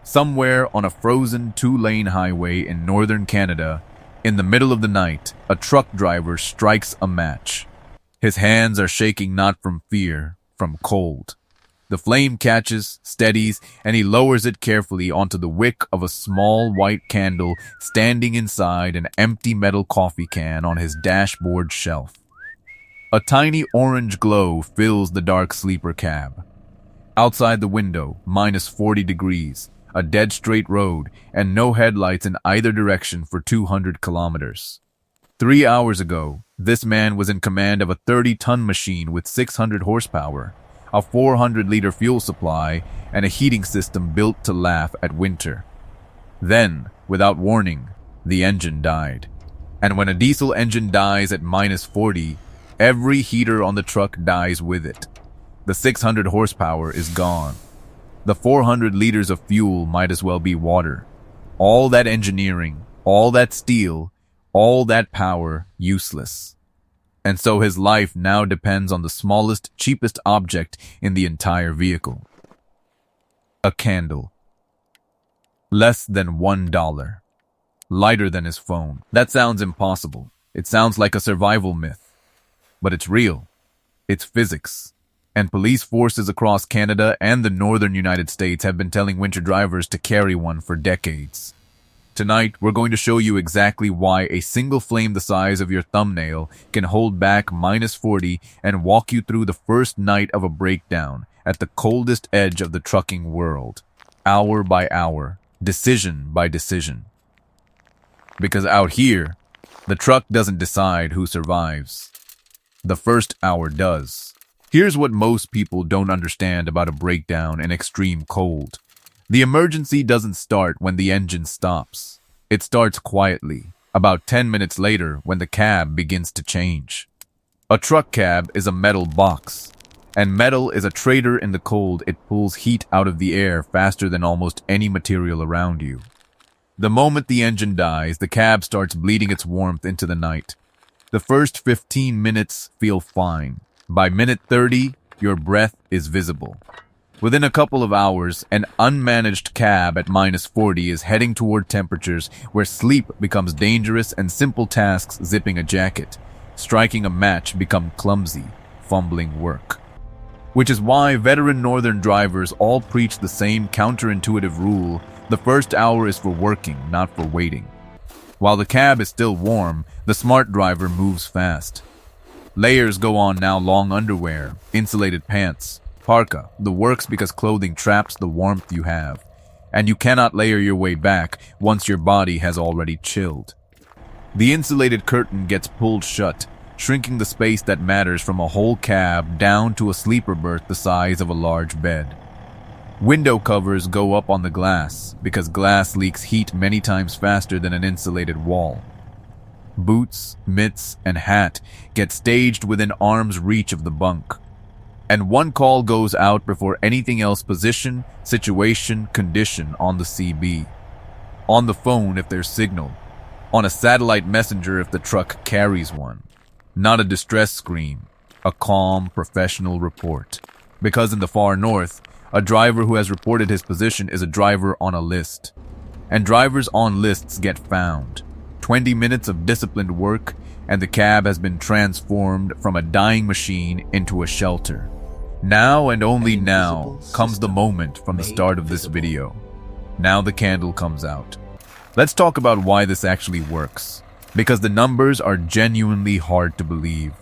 Somewhere on a frozen two-lane highway in northern Canada, in the middle of the night, a truck driver strikes a match. His hands are shaking not from fear, from cold. The flame catches, steadies, and he lowers it carefully onto the wick of a small white candle standing inside an empty metal coffee can on his dashboard shelf. A tiny orange glow fills the dark sleeper cab. Outside the window, minus 40 degrees, a dead straight road, and no headlights in either direction for 200 kilometers. 3 hours ago, this man was in command of a 30-ton machine with 600 horsepower, a 400-liter fuel supply, and a heating system built to laugh at winter. Then, without warning, the engine died. And when a diesel engine dies at minus 40, every heater on the truck dies with it. The 600 horsepower is gone. The 400 liters of fuel might as well be water. All that engineering, all that steel, all that power, useless. And so his life now depends on the smallest, cheapest object in the entire vehicle. A candle. Less than $1. Lighter than his phone. That sounds impossible. It sounds like a survival myth. But it's real. It's physics. And police forces across Canada and the northern United States have been telling winter drivers to carry one for decades. Tonight, we're going to show you exactly why a single flame the size of your thumbnail can hold back minus 40 and walk you through the first night of a breakdown at the coldest edge of the trucking world, hour by hour, decision by decision. Because out here, the truck doesn't decide who survives. The first hour does. Here's what most people don't understand about a breakdown in extreme cold. The emergency doesn't start when the engine stops. It starts quietly, about 10 minutes later when the cab begins to change. A truck cab is a metal box, and metal is a traitor in the cold. It pulls heat out of the air faster than almost any material around you. The moment the engine dies, the cab starts bleeding its warmth into the night. The first 15 minutes feel fine. By minute 30, your breath is visible. Within a couple of hours, an unmanaged cab at minus 40 is heading toward temperatures where sleep becomes dangerous and simple tasks, zipping a jacket, striking a match, become clumsy, fumbling work. Which is why veteran northern drivers all preach the same counterintuitive rule: the first hour is for working, not for waiting. While the cab is still warm, the smart driver moves fast. Layers go on now: long underwear, insulated pants, parka, the works, because clothing traps the warmth you have, and you cannot layer your way back once your body has already chilled. The insulated curtain gets pulled shut, shrinking the space that matters from a whole cab down to a sleeper berth the size of a large bed. Window covers go up on the glass, because glass leaks heat many times faster than an insulated wall. Boots, mitts, and hat get staged within arm's reach of the bunk. And one call goes out before anything else: position, situation, condition on the CB. On the phone if there's signal. On a satellite messenger if the truck carries one. Not a distress scream, a calm, professional report. Because in the far north, a driver who has reported his position is a driver on a list. And drivers on lists get found. 20 minutes of disciplined work, and the cab has been transformed from a dying machine into a shelter. Now and only now comes the moment from the start of this video. Now the candle comes out. Let's talk about why this actually works. Because the numbers are genuinely hard to believe.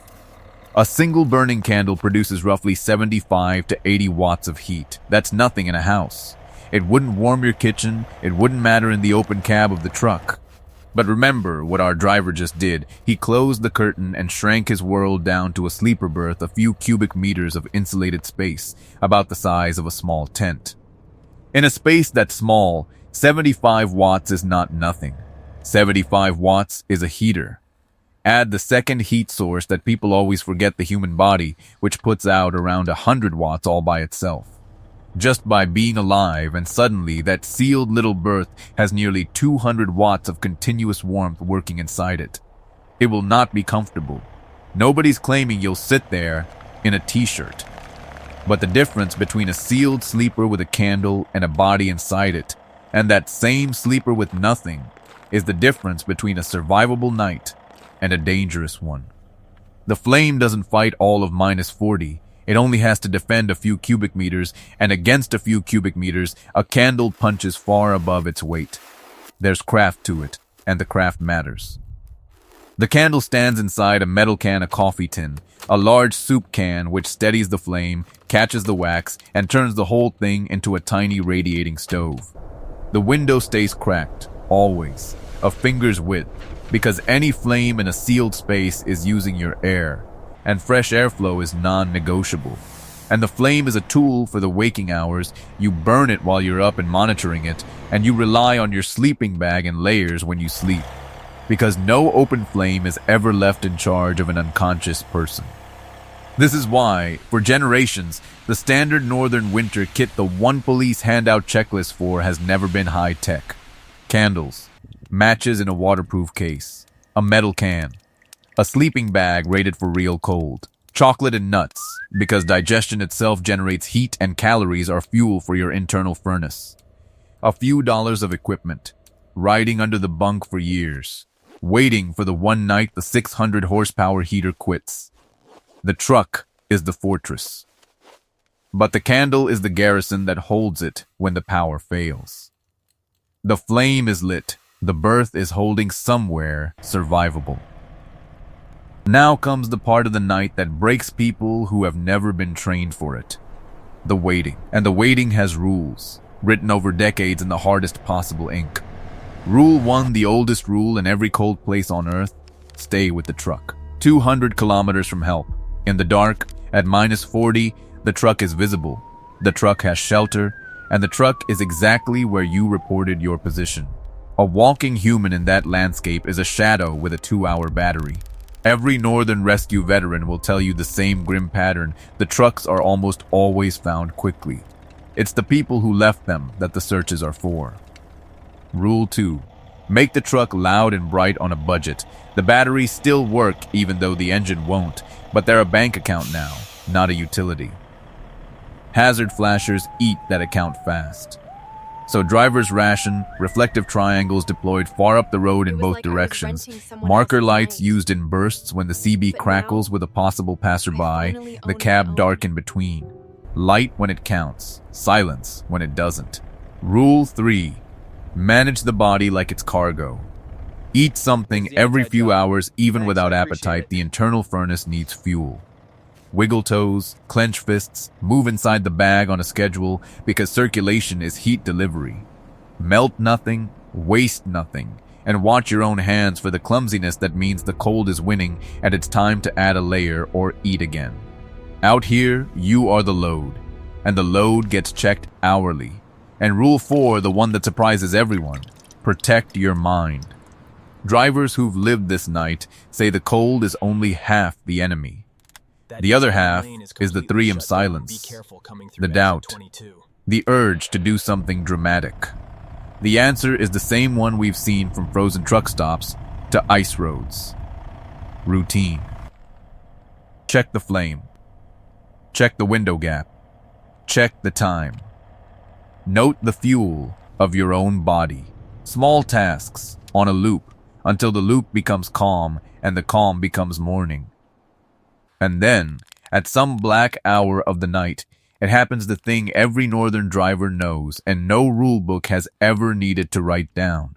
A single burning candle produces roughly 75 to 80 watts of heat. That's nothing in a house. It wouldn't warm your kitchen. It wouldn't matter in the open cab of the truck. But remember what our driver just did. He closed the curtain and shrank his world down to a sleeper berth, a few cubic meters of insulated space, about the size of a small tent. In a space that small, 75 watts is not nothing. 75 watts is a heater. Add the second heat source that people always forget: the human body, which puts out around 100 watts all by itself. Just by being alive, and suddenly that sealed little berth has nearly 200 watts of continuous warmth working inside it. It will not be comfortable. Nobody's claiming you'll sit there in a t-shirt. But the difference between a sealed sleeper with a candle and a body inside it And that same sleeper with nothing is the difference between a survivable night and a dangerous one. The flame doesn't fight all of -40. It only has to defend a few cubic meters, and against a few cubic meters, a candle punches far above its weight. There's craft to it, and the craft matters. The candle stands inside a metal can, a coffee tin, a large soup can which steadies the flame, catches the wax, and turns the whole thing into a tiny radiating stove. The window stays cracked, always, a finger's width, because any flame in a sealed space is using your air, and fresh airflow is non-negotiable. And the flame is a tool for the waking hours. You burn it while you're up and monitoring it, and you rely on your sleeping bag and layers when you sleep, because no open flame is ever left in charge of an unconscious person. This is why, for generations, the standard northern winter kit the one police handout checklist for has never been high-tech. Candles, matches in a waterproof case, a metal can, a sleeping bag rated for real cold, chocolate and nuts, because digestion itself generates heat and calories are fuel for your internal furnace. A few dollars of equipment, riding under the bunk for years, waiting for the one night the 600 horsepower heater quits. The truck is the fortress, but the candle is the garrison that holds it when the power fails. The flame is lit, the berth is holding somewhere survivable. Now comes the part of the night that breaks people who have never been trained for it. The waiting. And the waiting has rules, written over decades in the hardest possible ink. Rule 1, the oldest rule in every cold place on Earth: stay with the truck. 200 kilometers from help. In the dark, at -40, the truck is visible. The truck has shelter, and the truck is exactly where you reported your position. A walking human in that landscape is a shadow with a 2-hour battery. Every Northern Rescue veteran will tell you the same grim pattern. The trucks are almost always found quickly. It's the people who left them that the searches are for. Rule 2. Make the truck loud and bright on a budget. The batteries still work even though the engine won't, but they're a bank account now, not a utility. Hazard flashers eat that account fast. So drivers ration, reflective triangles deployed far up the road in both directions, marker lights used in bursts when the CB crackles with a possible passerby, the cab dark in between. Light when it counts, silence when it doesn't. Rule 3. Manage the body like it's cargo. Eat something every few hours, even without appetite. The internal furnace needs fuel. Wiggle toes, clench fists, move inside the bag on a schedule because circulation is heat delivery. Melt nothing, waste nothing, and watch your own hands for the clumsiness that means the cold is winning and it's time to add a layer or eat again. Out here, you are the load, and the load gets checked hourly. And Rule 4, the one that surprises everyone: protect your mind. Drivers who've lived this night say the cold is only half the enemy. The other half is the 3M silence, the doubt, the urge to do something dramatic. The answer is the same one we've seen from frozen truck stops to ice roads. Routine. Check the flame. Check the window gap. Check the time. Note the fuel of your own body. Small tasks on a loop until the loop becomes calm and the calm becomes morning. And then, at some black hour of the night, it happens the thing every northern driver knows and no rule book has ever needed to write down.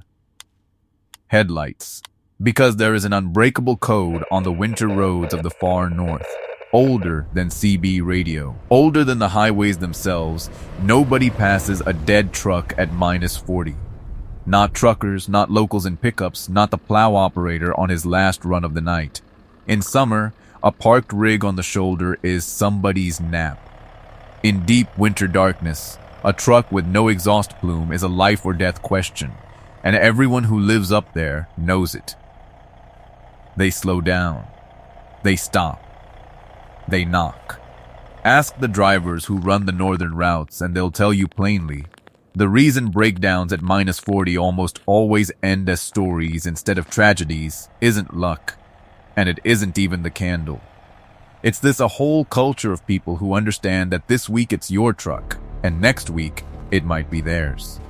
Headlights. Because there is an unbreakable code on the winter roads of the far north. Older than CB radio. Older than the highways themselves. Nobody passes a dead truck at -40. Not truckers, not locals in pickups, not the plow operator on his last run of the night. In summer, a parked rig on the shoulder is somebody's nap. In deep winter darkness, a truck with no exhaust plume is a life or death question, and everyone who lives up there knows it. They slow down. They stop. They knock. Ask the drivers who run the northern routes and they'll tell you plainly, the reason breakdowns at -40 almost always end as stories instead of tragedies isn't luck. And it isn't even the candle. It's this a whole culture of people who understand that this week it's your truck, and next week it might be theirs.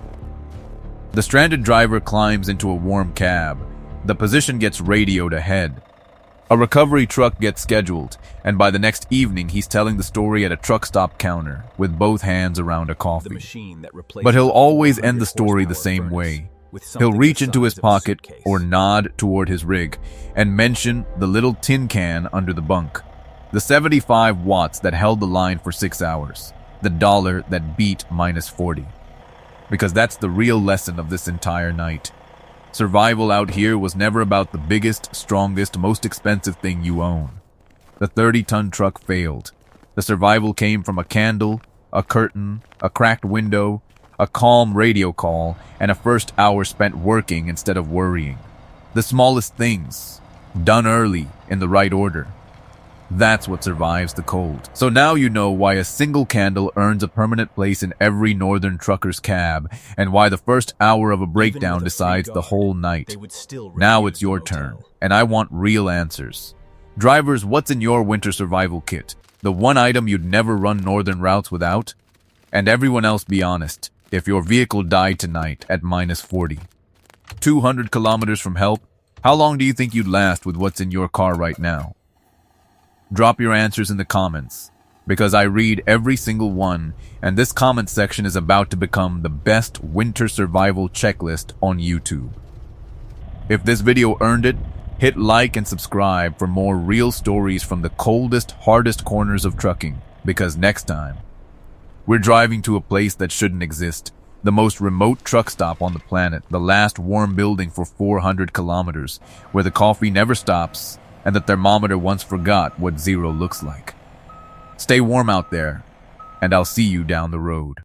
The stranded driver climbs into a warm cab. The position gets radioed ahead. A recovery truck gets scheduled, and by the next evening he's telling the story at a truck stop counter with both hands around a coffee. But he'll always end the story the same way. He'll reach into his pocket or nod toward his rig and mention the little tin can under the bunk. The 75 watts that held the line for 6 hours. The dollar that beat -40. Because that's the real lesson of this entire night. Survival out here was never about the biggest, strongest, most expensive thing you own. The 30-ton truck failed. The survival came from a candle, a curtain, a cracked window, a calm radio call, and a first hour spent working instead of worrying. The smallest things, done early in the right order. That's what survives the cold. So now you know why a single candle earns a permanent place in every northern trucker's cab, and why the first hour of a breakdown decides the whole night. Now it's your turn, and I want real answers. Drivers, what's in your winter survival kit? The one item you'd never run northern routes without? And everyone else, be honest. If your vehicle died tonight at -40, 200 kilometers from help, how long do you think you'd last with what's in your car right now? Drop your answers in the comments, because I read every single one, and this comment section is about to become the best winter survival checklist on YouTube. If this video earned it, hit like and subscribe for more real stories from the coldest, hardest corners of trucking, because next time, we're driving to a place that shouldn't exist, the most remote truck stop on the planet, the last warm building for 400 kilometers, where the coffee never stops, and the thermometer once forgot what zero looks like. Stay warm out there, and I'll see you down the road.